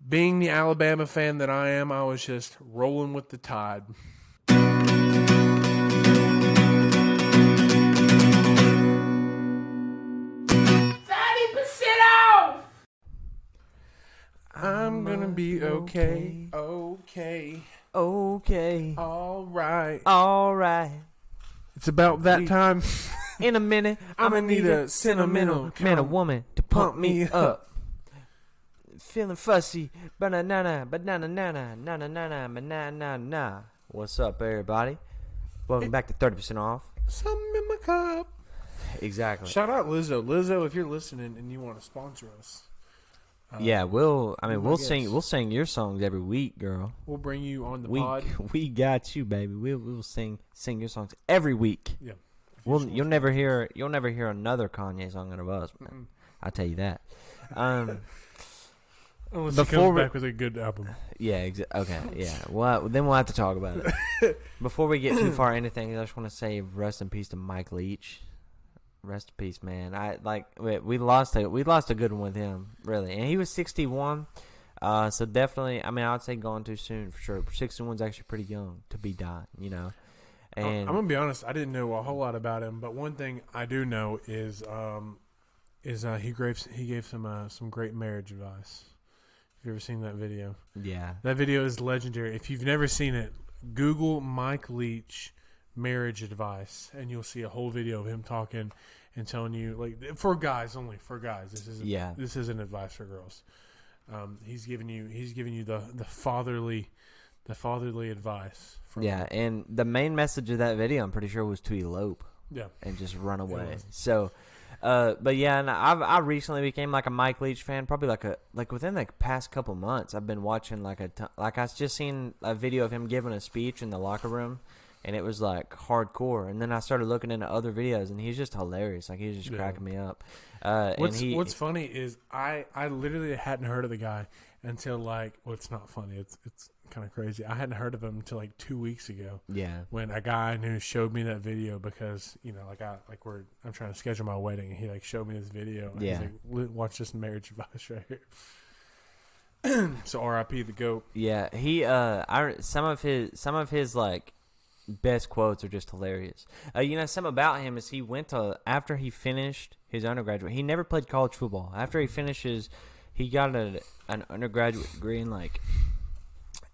being the Alabama fan that I am, I was just rolling with the tide. I'm gonna be okay. Okay. Okay. All right. All right. It's about that time. In a minute, I'm gonna need a sentimental man or woman to pump me up. Feeling fussy, banana, banana, nana, nana, nana, banana, na. What's up, everybody? Welcome back to 30% off. Something in my cup. Exactly. Shout out Lizzo. Lizzo, if you're listening and you want to sponsor us. Yeah, we'll sing your songs every week, girl. We'll bring you on the pod. We got you, baby. We'll sing your songs every week. Yeah. You'll never hear another Kanye song out of us, man. I'll tell you that. Unless he comes back with a good album. Yeah, okay, yeah. Well, then we'll have to talk about it. Before we get too far into things, I just want to say rest in peace to Mike Leach. Rest in peace, man. We lost a good one with him, really, and he was 61. So definitely, I mean, I would say gone too soon for sure. 61's actually pretty young to be dying, you know. And I'm gonna be honest, I didn't know a whole lot about him, but one thing I do know is he gave some great marriage advice. Have you ever seen that video? Yeah, that video is legendary. If you've never seen it, Google Mike Leach marriage advice, and you'll see a whole video of him talking and telling you, like, for guys only, for guys. This isn't advice for girls. He's giving you the fatherly advice. And the main message of that video, I'm pretty sure, was to elope. Yeah, and just run away. So, but yeah, and I recently became like a Mike Leach fan. Probably like within the past couple months, I've been watching I just seen a video of him giving a speech in the locker room. And it was like hardcore, and then I started looking into other videos, and he's just hilarious. Like he's just cracking me up. What's funny is I literally hadn't heard of the guy until it's not funny. It's kind of crazy. I hadn't heard of him until 2 weeks ago. Yeah. When a guy I knew showed me that video because I'm trying to schedule my wedding, and he showed me this video. And he's like, watch this marriage advice right here. So R.I.P. the GOAT. Yeah, he some of his best quotes are just hilarious. Something about him is he went to, after he finished his undergraduate, he never played college football. After he finishes, he got an undergraduate degree in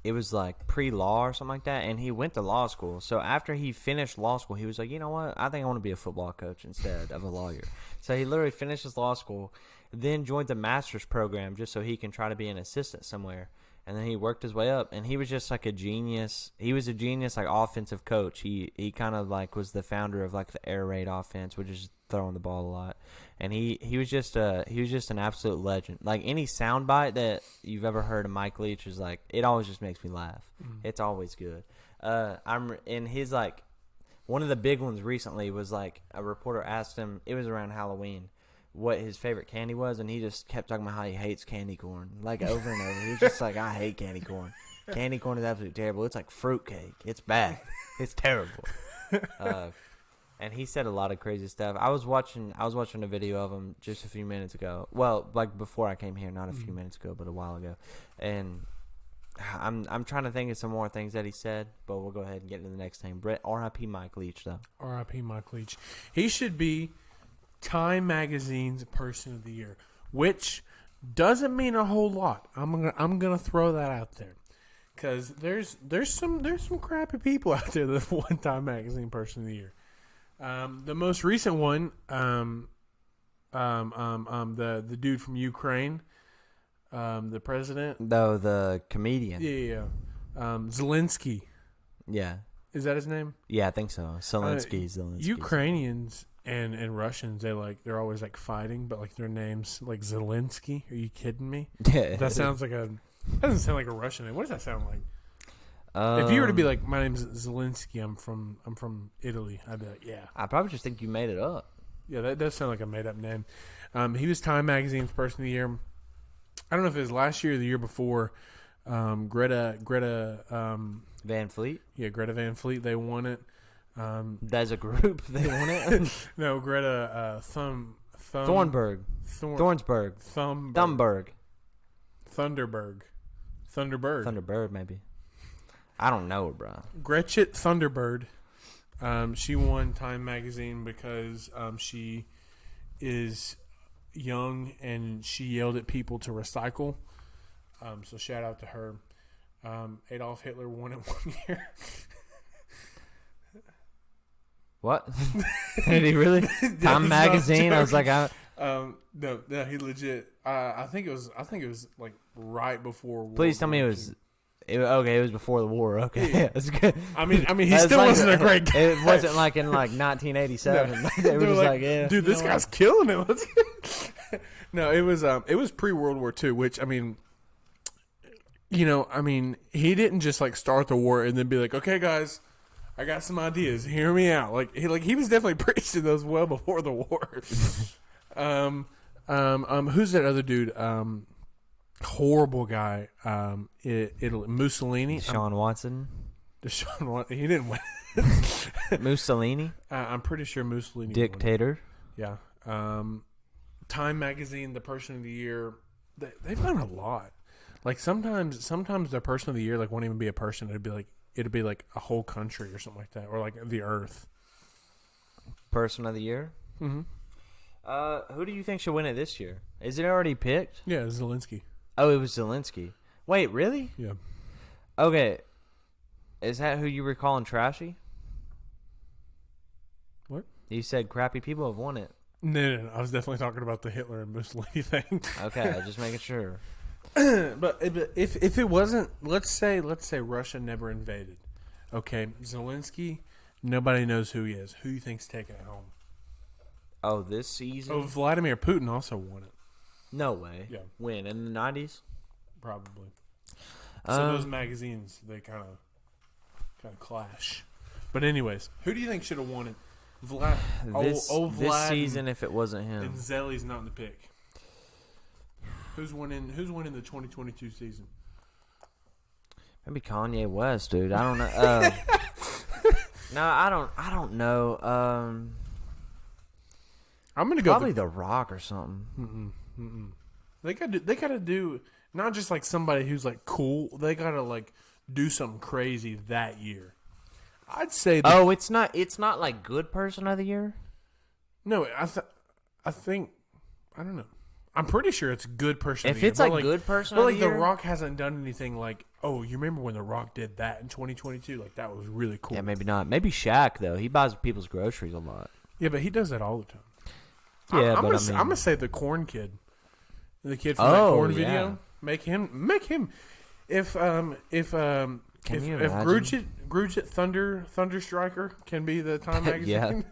it was pre-law or something like that, and he went to law school. So after he finished law school, he was like, you know what, I think I want to be a football coach instead of a lawyer. So he literally finished his law school, then joined the master's program just so he can try to be an assistant somewhere. And then he worked his way up, and he was just a genius. He was a genius, offensive coach. He kind of was the founder of the air raid offense, which is throwing the ball a lot. And he was just an absolute legend. Any soundbite that you've ever heard of Mike Leach is it always just makes me laugh. Mm-hmm. It's always good. I'm in his one of the big ones recently was a reporter asked him, it was around Halloween, what his favorite candy was, and he just kept talking about how he hates candy corn over and over. He was just I hate candy corn. Candy corn is absolutely terrible. It's like fruitcake. It's bad. It's terrible. And he said a lot of crazy stuff. I was watching a video of him just a few minutes ago. Well, before I came here, not a few minutes ago, but a while ago. And I'm trying to think of some more things that he said, but we'll go ahead and get into the next thing. R.I.P. Mike Leach, though. R.I.P. Mike Leach. He should be Time Magazine's Person of the Year, which doesn't mean a whole lot. I'm gonna throw that out there, because there's some crappy people out there that want Time Magazine Person of the Year. The most recent one, the dude from Ukraine, the president. No, the comedian. Yeah. Zelensky. Yeah. Is that his name? Yeah, I think so. Zelensky. Ukrainians and Russians, they're always fighting, but their name's Zelensky. Are you kidding me? Yeah. That doesn't sound like a Russian name. What does that sound like? If you were to be my name's Zelensky, I'm from Italy, I'd be yeah. I probably just think you made it up. Yeah, that does sound like a made up name. He was Time Magazine's Person of the Year. I don't know if it was last year or the year before. Greta Van Fleet? Yeah, Greta Van Fleet, they won it. As a group, they won it? No, Greta Thunberg. Thunderbird, maybe. I don't know, bro. Gretchen Thunderbird. She won Time Magazine because she is young and she yelled at people to recycle. So shout out to her. Adolf Hitler won it 1 year. What? Did he really? Time Magazine? I was like, no, he legit. I think it was like right before. Please tell me it was. Okay, it was before the war. Okay, yeah, that's good. I mean, he still wasn't a great guy. It wasn't like in 1987. No. They were just like, yeah, dude, this guy's killing it. No, it was pre-World War II, which I mean, he didn't just like start the war and then be like, okay, guys, I got some ideas. Hear me out. He was definitely preaching those well before the war. Who's that other dude? Horrible guy. Mussolini. Deshaun Watson. Deshaun Watson. He didn't win. Mussolini. I'm pretty sure Mussolini. Dictator. Yeah. Time Magazine, the Person of the Year. They've done a lot. Like sometimes the Person of the Year won't even be a person. It'd be like a whole country or something like that, or like the Earth. Person of the Year. Mm-hmm. Who do you think should win it this year? Is it already picked? Yeah, Zelensky. Oh, it was Zelensky. Wait, really? Yeah. Okay. Is that who you were calling trashy? What? You said crappy people have won it. No. I was definitely talking about the Hitler and Mussolini thing. Okay, just making sure. But if it wasn't, let's say Russia never invaded. Okay, Zelensky, nobody knows who he is. Who you think's taking it home? Oh, this season? Oh, Vladimir Putin also won it. No way. Yeah. When? In the 90s? Probably. So those magazines, they kind of clash. But anyways, who do you think should have won it? Vlad. This season, if it wasn't him. And Zelly's not in the pick. Who's winning the 2022 season? Maybe Kanye West, dude. I don't know. No, I don't know. I'm gonna go probably The Rock or something. They gotta do not just like somebody who's like cool. They gotta like do something crazy that year. I'd say. It's not like good person of the year. No, I think I don't know. I'm pretty sure it's good person. If it's like good person of the year, The Rock hasn't done anything like. Oh, you remember when The Rock did that in 2022? Like that was really cool. Yeah, maybe not. Maybe Shaq though. He buys people's groceries a lot. Yeah, but he does that all the time. Yeah, I'm gonna say the Corn Kid, the kid from that Corn video. Make him. If Grudget Thunder Striker can be the Time Magazine,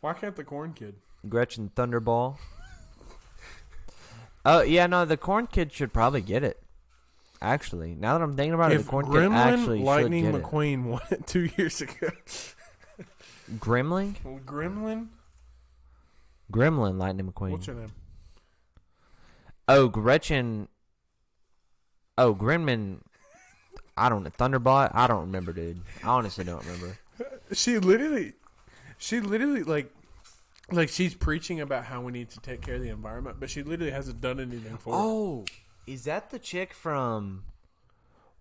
why can't the Corn Kid? Gretchen Thunderball. Oh yeah, no, the Corn Kid should probably get it. Actually, now that I'm thinking about it, the Corn Kid actually Lightning should get McQueen won it 2 years ago. Gremlin. Gremlin Lightning McQueen. What's her name? Oh, Gretchen. Oh, Gremlin. I don't know. Thunderbot? I don't remember, dude. I honestly don't remember. She literally like she's preaching about how we need to take care of the environment, but she literally hasn't done anything for it. Oh, is that the chick from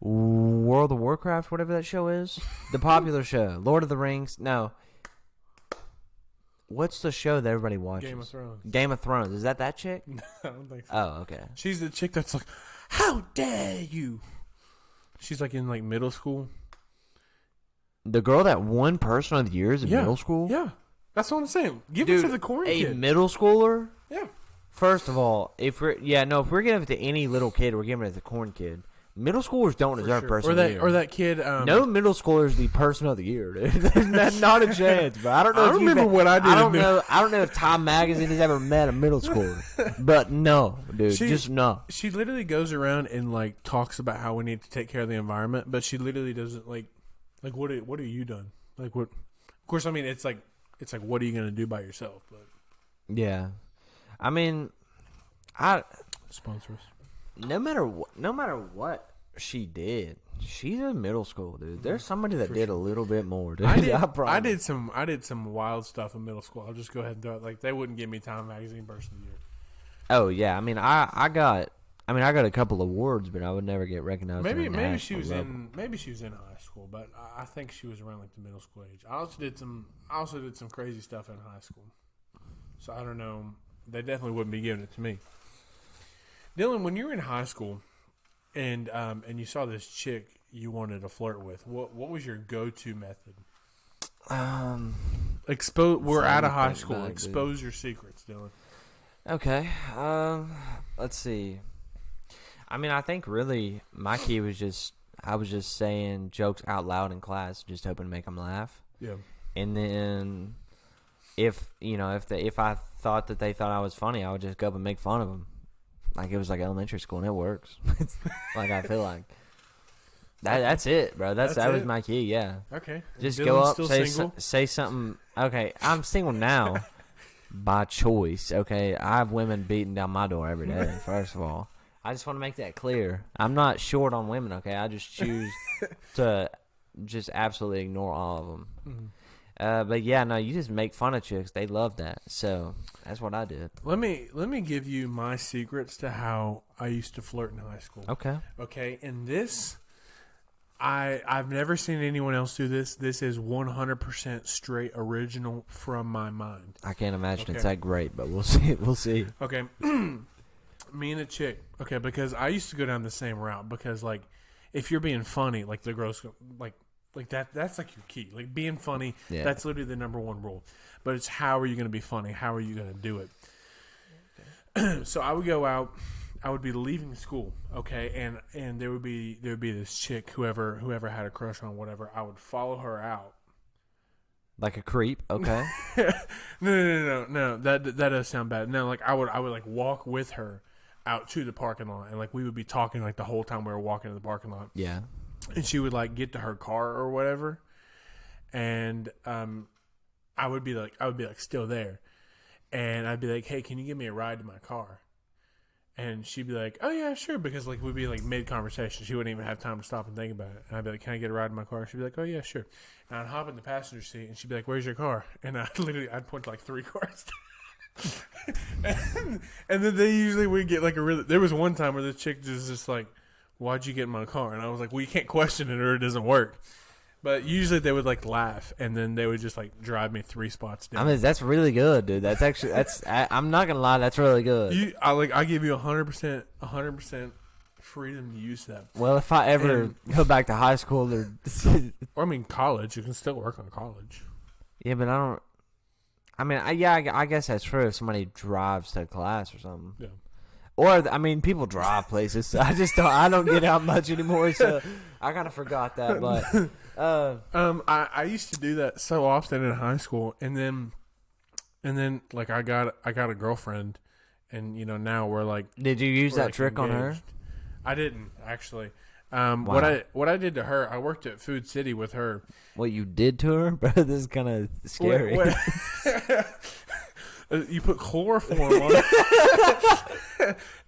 World of Warcraft, whatever that show is? The popular show. Lord of the Rings? No. What's the show that everybody watches? Game of Thrones. Game of Thrones. Is that chick? No, I don't think so. Oh, okay. She's the chick that's like, how dare you? She's like in like middle school. The girl that won Person of the Year is in middle school? Yeah. That's what I'm saying. Give it to the Corn Kid. A middle schooler? Yeah. First of all, if we're giving it to any little kid, we're giving it to the Corn Kid. Middle schoolers don't deserve Person of the Year. Or that kid. No middle schooler is the Person of the Year, dude. That's not a chance, bro. I don't know. I remember what I did. I don't know if Time Magazine has ever met a middle schooler, but no, dude, just no. She literally goes around and like talks about how we need to take care of the environment, but she literally doesn't like what are you done? Like what? Of course, I mean it's like what are you gonna do by yourself? But yeah, I mean, sponsors. No matter what she did, she's in middle school, dude. There's somebody that did a little bit more, dude. I did some wild stuff in middle school. I'll just go ahead and do it. Like they wouldn't give me Time Magazine Person of the Year. Oh yeah, I mean, I got I mean, I got a couple awards, but I would never get recognized. Maybe she was in high school, but I think she was around like the middle school age. I also did some crazy stuff in high school, so I don't know. They definitely wouldn't be giving it to me. Dylan, when you were in high school, and you saw this chick you wanted to flirt with, what was your go-to method? We're out of high school. Expose your secrets, Dylan. Okay. Let's see. I mean, I think really my key was I was just saying jokes out loud in class, just hoping to make them laugh. Yeah. And then if I thought that they thought I was funny, I would just go up and make fun of them. Like it was like elementary school, and it works. Like I feel like that's it, bro. That was my key. Yeah. Okay. Just Dylan's go up, still say something. Okay, I'm single now by choice. Okay, I have women beating down my door every day. First of all, I just want to make that clear. I'm not short on women. Okay, I just choose to just absolutely ignore all of them. Mm-hmm. But yeah, no, you just make fun of chicks. They love that. So that's what I did. Let me give you my secrets to how I used to flirt in high school. Okay. And this, I've never seen anyone else do this. This is 100% straight original from my mind. I can't imagine it's that great, but we'll see. We'll see. Okay. Me and a chick. Okay, because I used to go down the same route because like if you're being funny, like the girls like that's like your key. Like being funny, that's literally the number one rule. But it's how are you going to be funny? How are you going to do it? Okay. So I would go out. I would be leaving school, okay, and there would be this chick, whoever had a crush on whatever. I would follow her out. Like a creep, okay? No. That does sound bad. No, like I would like walk with her out to the parking lot, and like we would be talking like the whole time we were walking to the parking lot. Yeah. And she would like get to her car or whatever, and I would be like still there, and I'd be like, hey, can you give me a ride to my car? And she'd be like, oh yeah, sure, because like we'd be like mid conversation, she wouldn't even have time to stop and think about it. And I'd be like, can I get a ride in my car? She'd be like, oh yeah, sure. And I'd hop in the passenger seat, and she'd be like, where's your car? And I'd point to like 3 cars. and then they usually would get like there was one time where the chick was just like, why'd you get in my car? And I was like, well, you can't question it or it doesn't work. But usually they would like laugh, and then they would just like drive me 3 spots down. I mean, that's really good, dude. That's actually I'm not gonna lie, that's really good. I give you 100% freedom to use that. Well, if I ever go back to high school or I mean college, you can still work on college. Yeah, but I don't. I mean, I guess that's true if somebody drives to class or something. Yeah. Or, I mean, people drive places. I don't get out much anymore, so I kind of forgot that. But I used to do that so often in high school, and then like I got a girlfriend, and now we're like. Did you use that trick engaged. On her? I didn't actually. Wow. What I did to her, I worked at Food City with her. What you did to her, bro? This is kind of scary. You put chloroform on it.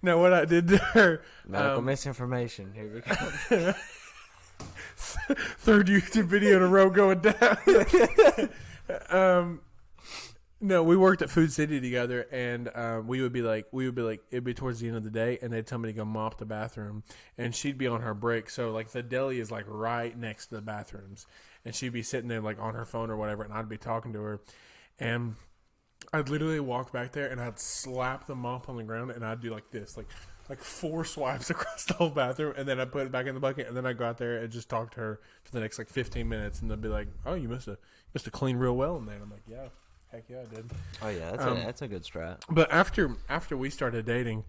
No, what I did to her. Medical misinformation. Here we go. Third YouTube video in a row going down. No, we worked at Food City together, and we would be like, it'd be towards the end of the day, and they'd tell me to go mop the bathroom, and she'd be on her break. So like the deli is like right next to the bathrooms, and she'd be sitting there like on her phone or whatever, and I'd be talking to her, and I'd literally walk back there and I'd slap the mop on the ground and I'd do like this, like 4 swipes across the whole bathroom, and then I'd put it back in the bucket, and then I'd go out there and just talk to her for the next like 15 minutes, and they'd be like, "Oh, you must have cleaned real well in there." And I'm like, "Yeah, heck yeah, I did." Oh yeah, that's a good strat. But after we started dating,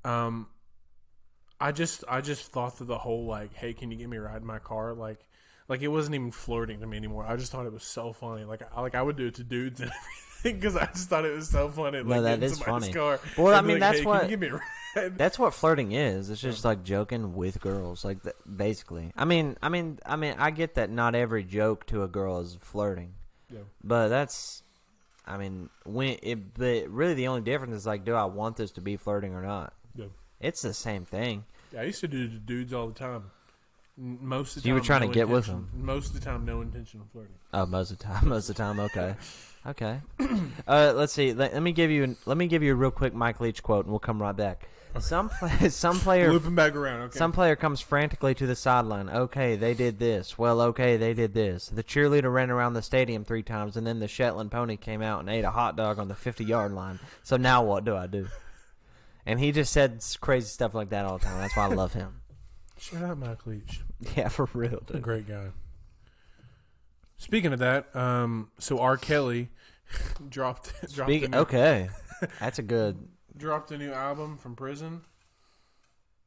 I just thought that the whole like, "Hey, can you give me a ride in my car?" Like it wasn't even flirting to me anymore. I just thought it was so funny. Like I would do it to dudes and everything because I just thought it was so funny. Like, no, that is funny. Car, well, I mean, like, that's hey, what. Can you give me a ride? That's what flirting is. It's just like joking with girls, like basically. I mean, I get that not every joke to a girl is flirting. Yeah. But that's, I mean, but really the only difference is like, do I want this to be flirting or not? Yeah. It's the same thing. Yeah, I used to do it to dudes all the time. Most of the time, you were trying to get with him. Most of the time, no intention of flirting. Oh, most of the time. Okay. Let's see. Let me give you a real quick Mike Leach quote, and we'll come right back. Okay. Some player looping back around. Okay. Some player comes frantically to the sideline. Okay, they did this. Well, okay, they did this. The cheerleader ran around the stadium 3 times, and then the Shetland pony came out and ate a hot dog on the 50-yard line. So now what do I do? And he just said crazy stuff like that all the time. That's why I love him. Shout out Mike Leach. Yeah, for real, dude. A great guy. Speaking of that, so R. Kelly dropped okay, that's a good. Dropped a new album from prison.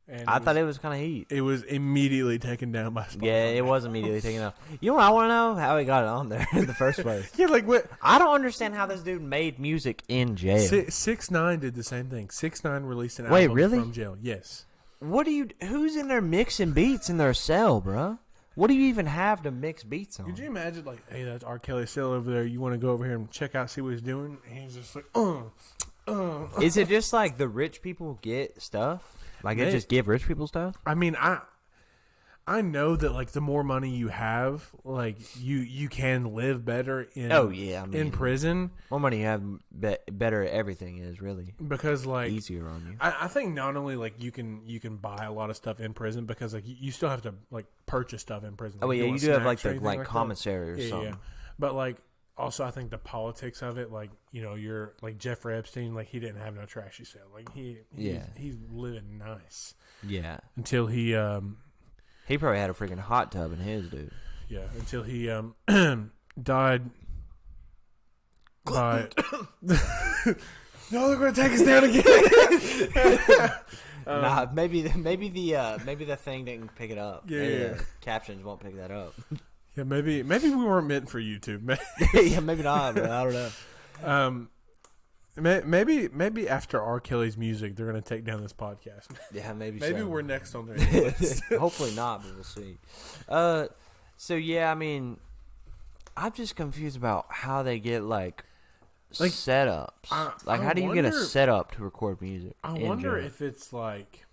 And I thought it was kind of heat. It was immediately taken down by Spotify. Yeah, it was immediately taken down. You know what I want to know? How he got it on there in the first place. Yeah, like what? I don't understand how this dude made music in jail. 6ix9ine did the same thing. 6ix9ine released an album from jail. Yes. Who's in there mixing beats in their cell, bro? What do you even have to mix beats on? Could you imagine, like, hey, that's R. Kelly's cell over there. You want to go over here and check out, see what he's doing? And he's just like, Is it just like the rich people get stuff? Like they just give rich people stuff? I mean, I know that like the more money you have, like you can live better in in prison. More money you have, better everything is really because like easier on you. I think not only like you can buy a lot of stuff in prison because like you still have to like purchase stuff in prison. Oh like, yeah, you do have like the commissary or something. Yeah. But like also I think the politics of it, like you're like Jeffrey Epstein, like he didn't have no trashy cell. Like he's living nice. Yeah. Until he He probably had a freaking hot tub in his, dude. Yeah, until he died by... No, they're going to take us down again. Nah, maybe the thing didn't pick it up. Yeah, The captions won't pick that up. Yeah, maybe we weren't meant for YouTube. Yeah, maybe not, but I don't know. Maybe after R. Kelly's music, they're going to take down this podcast. Yeah, maybe we're next on their list. Hopefully not, but we'll see. So, yeah, I mean, I'm just confused about how they get, like setups. How do you get a setup to record music? I wonder if it's, like...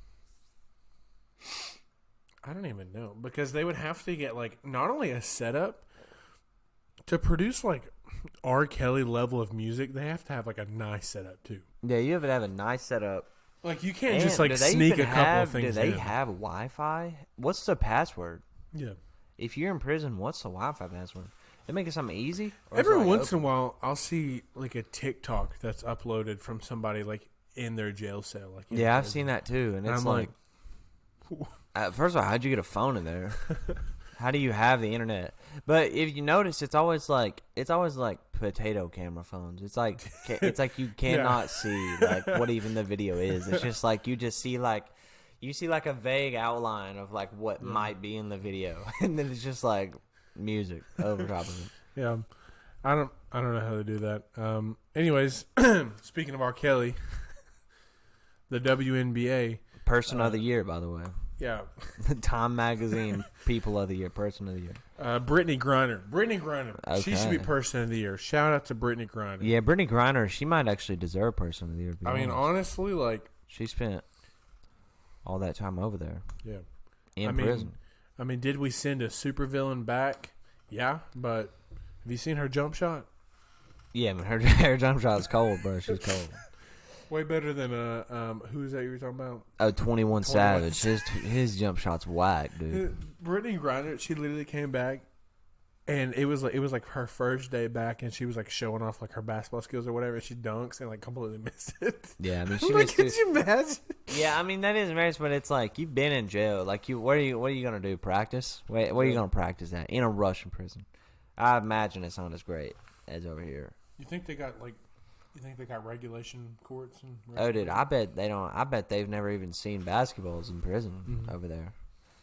I don't even know. Because they would have to get, like, not only a setup, to produce, like... R. Kelly level of music, they have to have like a nice setup too. Yeah, you have to have a nice setup. Like you can't just like sneak a couple of things. Do they have Wi-Fi? What's the password? Yeah. If you're in prison, what's the Wi-Fi password? They make it something easy. Every once in a while, I'll see like a TikTok that's uploaded from somebody like in their jail cell. Like yeah, I've seen that too, and it's like first of all, how'd you get a phone in there? How do you have the internet? But if you notice, it's always like potato camera phones. It's like you cannot see like what even the video is. It's just like you see like a vague outline of like what might be in the video, and then it's just like music over top of it. Yeah, I don't know how to do that. Anyways, speaking of R. Kelly, the WNBA Person of the Year, by the way. Yeah. Time Magazine People of the Year, Person of the Year. Brittany Griner. Okay. She should be Person of the Year. Shout out to Brittany Griner. Yeah, Brittany Griner, she might actually deserve Person of the Year. I mean, honestly, like... She spent all that time over there. Yeah. In prison. I mean, did we send a supervillain back? Yeah, but have you seen her jump shot? Yeah, but her jump shot's cold, bro. She's cold. Way better than who is that you were talking about? 21 Savage. His jump shot's whack, dude. Brittany Griner, she literally came back, and it was like her first day back, and she was like showing off like her basketball skills or whatever. She dunks and like completely missed it. Yeah, I mean, could you imagine? Yeah, I mean that is embarrassing, but it's like you've been in jail. Like what are you gonna do? Practice? What are you gonna practice at in a Russian prison? I imagine it's not as great as over here. You think they got like? You think they got regulation courts? Dude, I bet they don't. I bet they've never even seen basketballs in prison over there.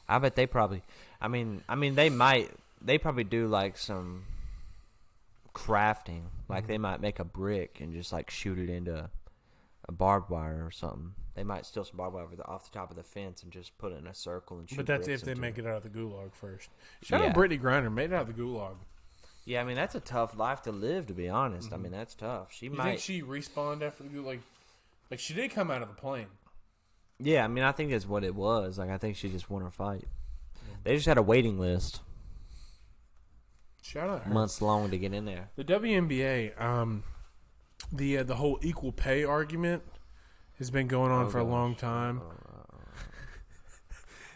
I bet they probably. I mean, they might. They probably do like some crafting. Like they might make a brick and just like shoot it into a barbed wire or something. They might steal some barbed wire off the top of the fence and just put it in a circle and shoot. But that's if they make it out of the gulag first. Shout out Brittany Griner, made it out of the gulag. Yeah, I mean that's a tough life to live. To be honest, I mean that's tough. You think she respawned after the like she did come out of the plane? Yeah, I mean I think that's what it was. Like I think she just won her fight. They just had a waiting list. Shout out her. Months long to get in there. The WNBA, the whole equal pay argument has been going on for a long time.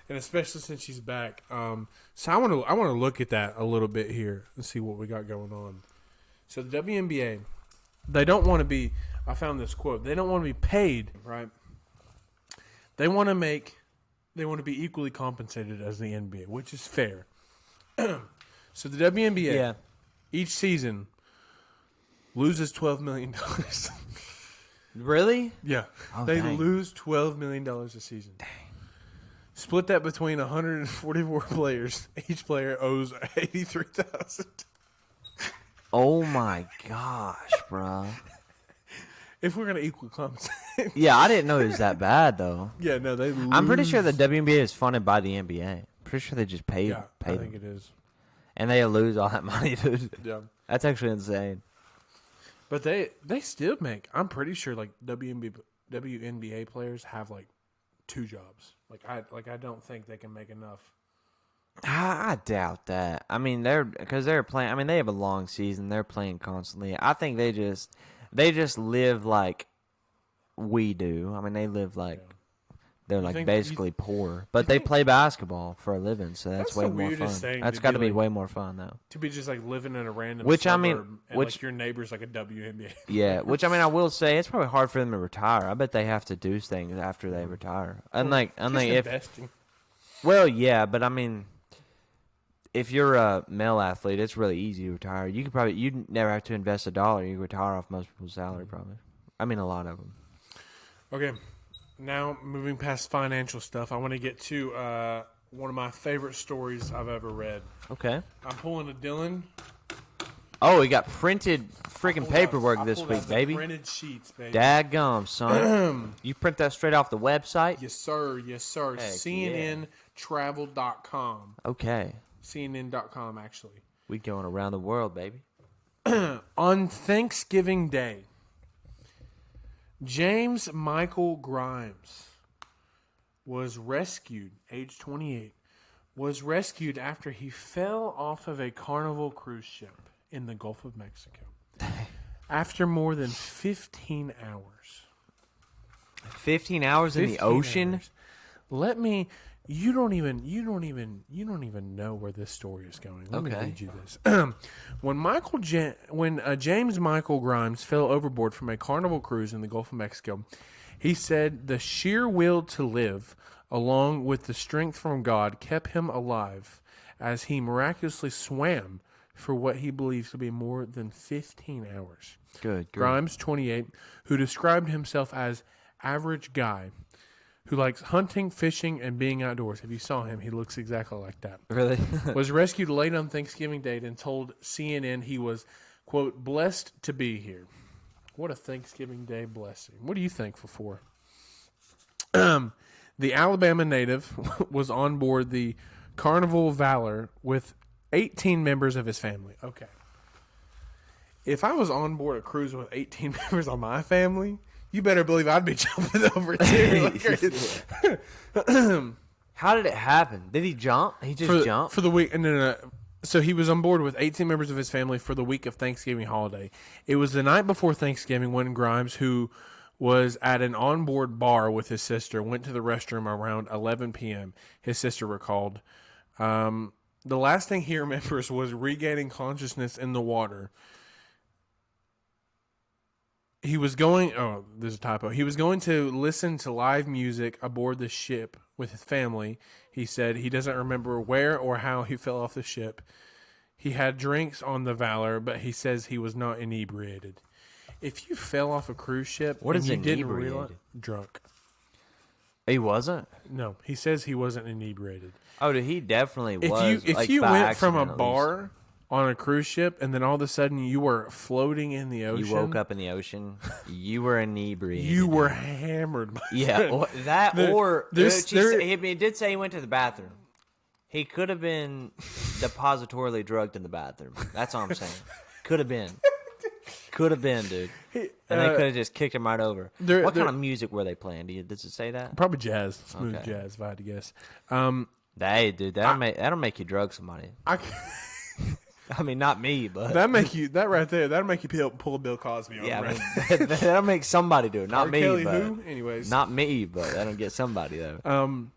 And especially since she's back. So I want to look at that a little bit here and see what we got going on. So the WNBA, they don't want to be, I found this quote, they don't want to be paid, right? They want to be equally compensated as the NBA, which is fair. So the WNBA, each season, loses $12 million. Really? Yeah. They lose $12 million a season. Dang. Split that between 144 players. Each player owes $83,000. Oh my gosh, bro. If we're gonna equal compensate. Yeah, I didn't know it was that bad though. Yeah, no, they lose. I'm pretty sure the WNBA is funded by the NBA. Pretty sure they just pay I them. think it is. And they lose all that money, dude. Yeah. That's actually insane. But they still make, I'm pretty sure like WNBA players have like 2 jobs. I don't think they can make enough. I doubt that. I mean, they're playing. I mean, they have a long season. They're playing constantly. I think they just live like we do. I mean, they live like they're like basically poor, but they play basketball for a living, so that's way more fun. That's got to be way more fun though. To be just like living in a random suburb and like your neighbor's like a WNBA. Yeah, which I mean, I will say it's probably hard for them to retire. I bet they have to do things after they retire. Unlike if investing. Well, yeah, but I mean, if you're a male athlete, it's really easy to retire. You'd never have to invest $1. You retire off most people's salary, probably. I mean, a lot of them. Okay, now moving past financial stuff, I want to get to one of my favorite stories I've ever read. Okay. I'm pulling a Dylan. Oh, we got printed freaking paperwork this week, baby. Printed sheets, baby. Daggum, son. You print that straight off the website? Yes, sir. Yes, sir. Heck CNNtravel.com. Okay. CNN.com, actually. We going around the world, baby. On Thanksgiving Day, James Michael Grimes was rescued, age 28, was rescued after he fell off of a Carnival cruise ship in the Gulf of Mexico after more than 15 hours. 15 hours in the ocean? Hours. You don't even know where this story is going. Let me read you this. When James Michael Grimes fell overboard from a Carnival cruise in the Gulf of Mexico, he said the sheer will to live, along with the strength from God, kept him alive as he miraculously swam for what he believes to be more than 15 hours. Good. Grimes, 28, who described himself as average guy, who likes hunting, fishing, and being outdoors. If you saw him, he looks exactly like that. Really? Was rescued late on Thanksgiving Day and told CNN he was, quote, blessed to be here. What a Thanksgiving Day blessing. What are you thankful for? The Alabama native was on board the Carnival Valor with 18 members of his family. Okay. If I was on board a cruise with 18 members of my family, you better believe I'd be jumping over too. How did it happen? Did he jump? He just jumped? For the week. No. So he was on board with 18 members of his family for the week of Thanksgiving holiday. It was the night before Thanksgiving when Grimes, who was at an onboard bar with his sister, went to the restroom around 11 p.m., his sister recalled. The last thing he remembers was regaining consciousness in the water. He was going, there's a typo. He was going to listen to live music aboard the ship with his family. He said he doesn't remember where or how he fell off the ship. He had drinks on the Valor, but he says he was not inebriated. If you fell off a cruise ship, what is you inebriated? Didn't realize, drunk. He wasn't? No, he says he wasn't inebriated. Oh, he definitely was. If you went from a bar on a cruise ship and then all of a sudden you were floating in the ocean. You woke up in the ocean. You were inebriated. You were hammered. Yeah, that he did say he went to the bathroom. He could have been depositorily drugged in the bathroom. That's all I'm saying. Could have been. Could have been, dude. And they could have just kicked him right over. What kind of music were they playing? Does it say that? Probably jazz. Smooth jazz, if I had to guess. Hey, dude, that'll make you drug somebody. I mean, not me, but that'll make you pull a Bill Cosby on. Yeah, I mean, that'll make somebody do it. Not me, Kelly but who? Anyways, not me, but that'll get somebody though.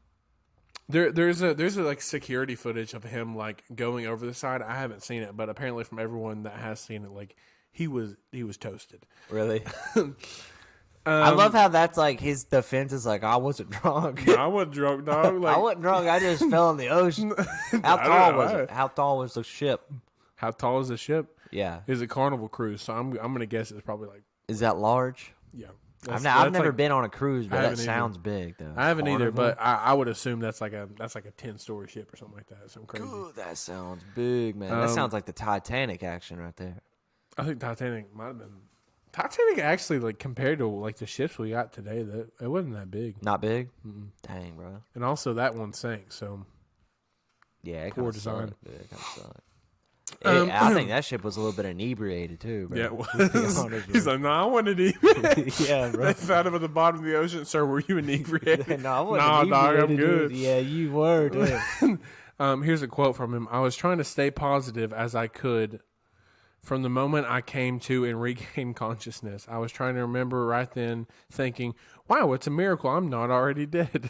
There's a like security footage of him like going over the side. I haven't seen it, but apparently from everyone that has seen it, like he was toasted. Really? I love how that's like his defense is like, I wasn't drunk. No, I wasn't drunk, dog. Like, I wasn't drunk. I just fell in the ocean. How tall was it? How tall was the ship? How tall is the ship? Yeah. It's a Carnival cruise, so I'm gonna guess it's probably like. Is that large? Yeah. I've never been on a cruise, but that sounds big though. I haven't either, but I would assume that's like a 10-story ship or something like that. Something crazy. Ooh, that sounds big, man. That sounds like the Titanic action right there. I think Titanic might have been. Titanic actually, like compared to like the ships we got today, that it wasn't that big. Not big. Mm-mm. Dang, bro. And also that one sank. So yeah, it poor design. It I think that ship was a little bit inebriated too, bro. Yeah, it was. He's like, no, I wasn't inebriated. Yeah, bro. They found him at the bottom of the ocean. Sir, were you inebriated? No, I wasn't dog, I'm good. Dude. Yeah, you were, dude. Here's a quote from him. I was trying to stay positive as I could from the moment I came to and regained consciousness. I was trying to remember right then, thinking, wow, it's a miracle I'm not already dead.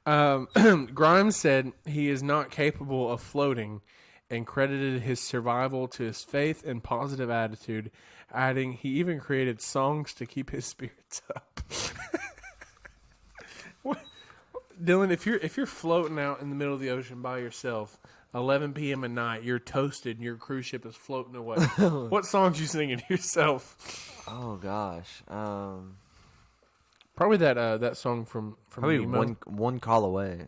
Grimes said he is not capable of floating and credited his survival to his faith and positive attitude, adding he even created songs to keep his spirits up. Dylan, if you're floating out in the middle of the ocean by yourself, 11 p.m. at night, you're toasted and your cruise ship is floating away. What songs you singing to yourself? Oh gosh, probably that song from probably Nemo. one call away,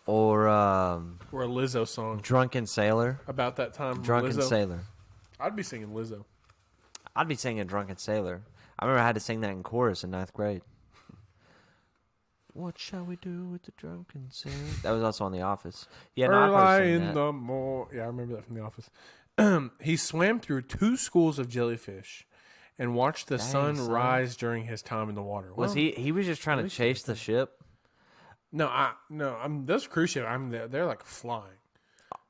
or a Lizzo song, Drunken Sailor. About that time, Drunken Lizzo. Sailor. I'd be singing Lizzo. I'd be singing Drunken Sailor. I remember I had to sing that in chorus in 9th grade. What shall we do with the drunken sailor? That was also on The Office. Yeah, no, Early in the morning. Yeah, I remember that from The Office. He swam through 2 schools of jellyfish and watched the sun rise during his time in the water. Was he was just trying to chase the ship? No, those cruise ships. They're like flying.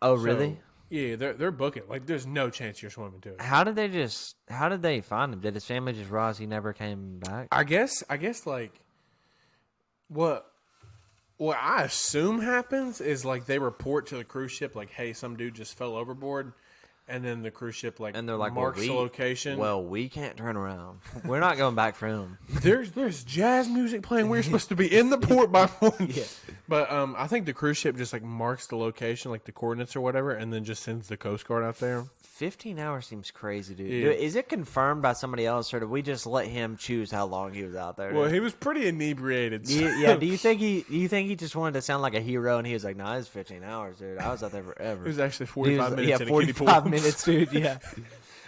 Oh, really? Yeah, they're booking. Like, there's no chance you're swimming to it. How did they find him? Did his family just realize he never came back? I guess like. What I assume happens is like they report to the cruise ship like, hey, some dude just fell overboard, and then the cruise ship and they're like marks the location. Well, we can't turn around. We're not going back for him. There's jazz music playing. We're supposed to be in the port by 1. Yeah. But I think the cruise ship just like marks the location, like the coordinates or whatever, and then just sends the Coast Guard out there. 15 hours seems crazy, dude. Yeah. Is it confirmed by somebody else, or did we just let him choose how long he was out there? Well, he was pretty inebriated. So. Yeah. Do you think he just wanted to sound like a hero, and he was like, "Nah, it's 15 hours, dude. I was out there forever." It was actually 45 minutes. Yeah, 45 minutes, dude. Yeah.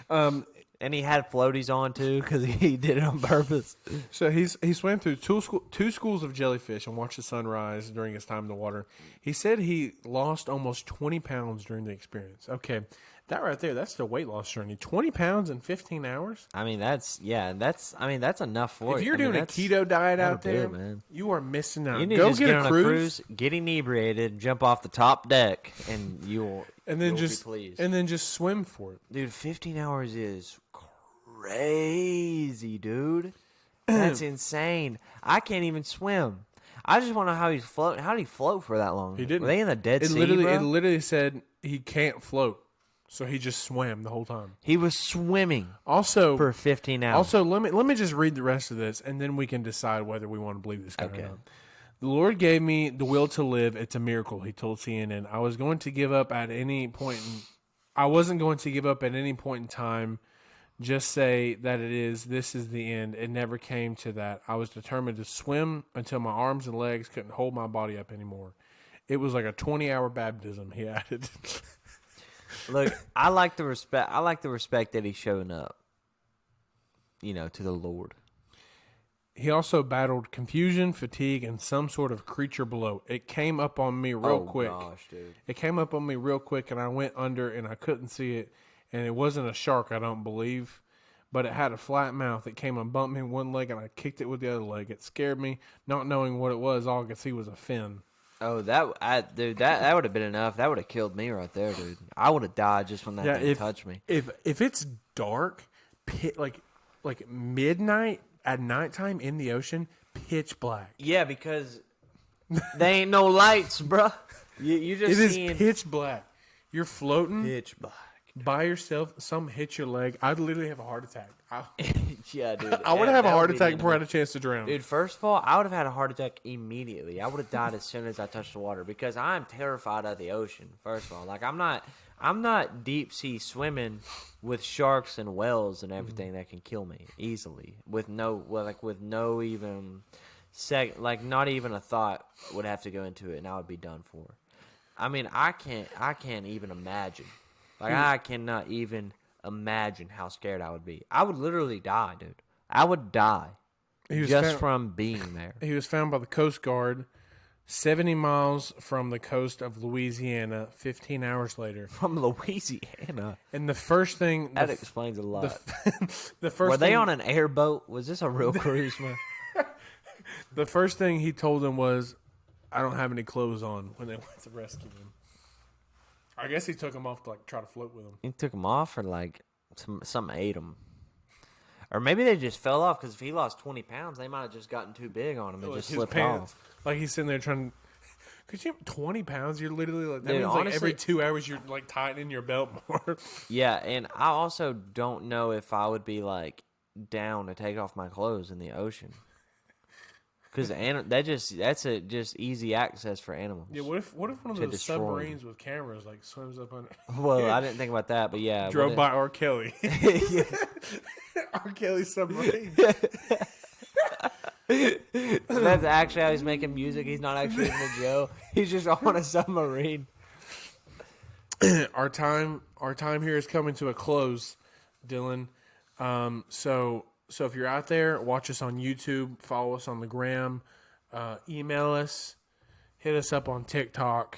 And he had floaties on too because he did it on purpose. So he swam through 2 schools of jellyfish and watched the sun rise during his time in the water. He said he lost almost 20 pounds during the experience. Okay. That right there, that's the weight loss journey. 20 pounds in 15 hours? I mean, that's enough for you. If you're doing a keto diet out there, man, you are missing out. You need to just get on a cruise, get inebriated, jump off the top deck, and you'll be pleased. And then just swim for it. Dude, 15 hours is crazy, dude. That's insane. I can't even swim. I just want to know how he's floating. How did he float for that long? He didn't. Were they in the Dead Sea, It bro? literally said he can't float. So he just swam the whole time. He was swimming also for 15 hours. Also, let me just read the rest of this, and then we can decide whether we want to believe this guy or not. The Lord gave me the will to live. It's a miracle, he told CNN. I wasn't going to give up at any point in time. Just say that this is the end. It never came to that. I was determined to swim until my arms and legs couldn't hold my body up anymore. It was like a 20-hour baptism, he added. Look, I like the respect that he's showing up, to the Lord. He also battled confusion, fatigue, and some sort of creature below. It came up on me real quick. Oh, gosh, dude. It came up on me real quick, and I went under, and I couldn't see it. And it wasn't a shark, I don't believe. but it had a flat mouth. It came and bumped me in one leg, and I kicked it with the other leg. It scared me, not knowing what it was. All I could see was a fin. Oh, dude, that would have been enough. That would have killed me right there, dude. I would have died just when that thing touched me. If it's dark, like midnight at nighttime in the ocean, pitch black. Yeah, because they ain't no lights, bruh. You just it is pitch black. You're floating. Pitch black. By yourself, some hit your leg. I'd literally have a heart attack. Yeah, dude. I would have a heart attack before I had a chance to drown. Dude, first of all, I would have had a heart attack immediately. I would have died as soon as I touched the water because I'm terrified of the ocean. First of all, like I'm not deep sea swimming with sharks and whales and everything that can kill me easily with no even not even a thought would have to go into it, and I would be done for. I mean, I can't even imagine. Like, I cannot even imagine how scared I would be. I would literally die, dude. I would die from being there. He was found by the Coast Guard 70 miles from the coast of Louisiana 15 hours later. From Louisiana? And the first thing... That explains a lot. The first Were they on an airboat? Was this a real cruise, man? The first thing he told them was, I don't have any clothes on when they went to rescue him. I guess he took them off to try to float with them. He took them off, or something ate them, or maybe they just fell off. Because if he lost 20 pounds, they might have just gotten too big on him and just slipped off. Like he's sitting there trying. Could you have 20 pounds? You're literally that Dude, means honestly, every 2 hours you're tightening your belt more. Yeah, and I also don't know if I would be down to take off my clothes in the ocean. Because that's just easy access for animals. Yeah, what if one of those submarines with cameras swims up under? Well, I didn't think about that, but yeah. Drove by R. Kelly. R. Kelly submarine. That's actually how he's making music. He's not actually in the jail. He's just on a submarine. Our time here is coming to a close, Dylan. So if you're out there, watch us on YouTube, follow us on the gram, email us, hit us up on TikTok.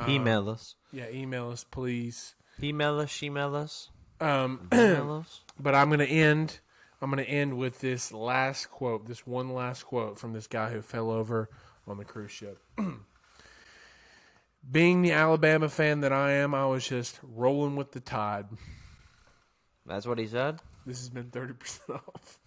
Email us. Yeah, email us, please. Email us, shemale us. But I'm gonna end with this one last quote from this guy who fell over on the cruise ship. Being the Alabama fan that I am, I was just rolling with the tide. That's what he said? This has been 30% off.